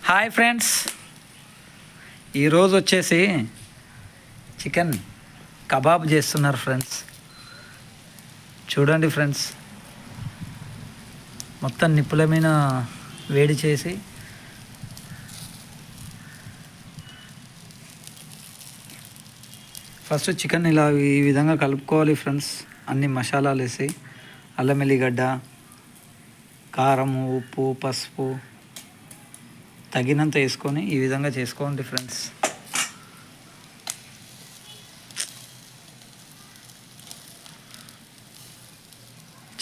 Hi friends, ఈరోజు వచ్చేసి chicken kebab చేస్తున్నారు ఫ్రెండ్స్. చూడండి ఫ్రెండ్స్, మొత్తం నిప్పుల మీద వేడి చేసి ఫస్ట్ చికెన్ ఇలా ఈ విధంగా కలుపుకోవాలి ఫ్రెండ్స్. అన్ని మసాలాలు వేసి అల్లం ఎల్లిగడ్డ, కారం, ఉప్పు, పసుపు తగినంత వేసుకొని ఈ విధంగా చేసుకోండి ఫ్రెండ్స్.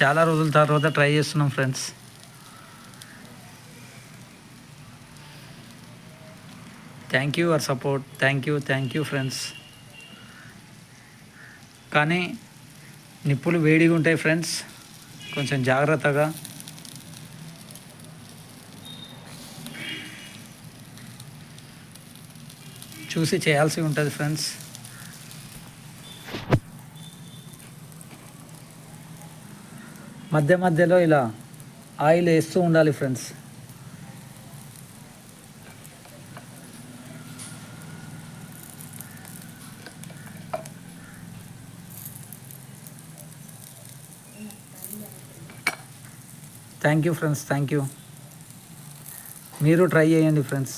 చాలా రోజుల తర్వాత ట్రై చేస్తున్నాం friends. Thank you for support. Thank you friends. కానీ నిప్పులు వేడిగా ఉంటాయి ఫ్రెండ్స్, కొంచెం జాగ్రత్తగా చూసి చేయాల్సి ఉంటుంది ఫ్రెండ్స్. మధ్య మధ్యలో ఇలా ఆయిల్ వేస్తూ ఉండాలి friends. Thank you friends, thank you. మీరు ట్రై చేయండి ఫ్రెండ్స్.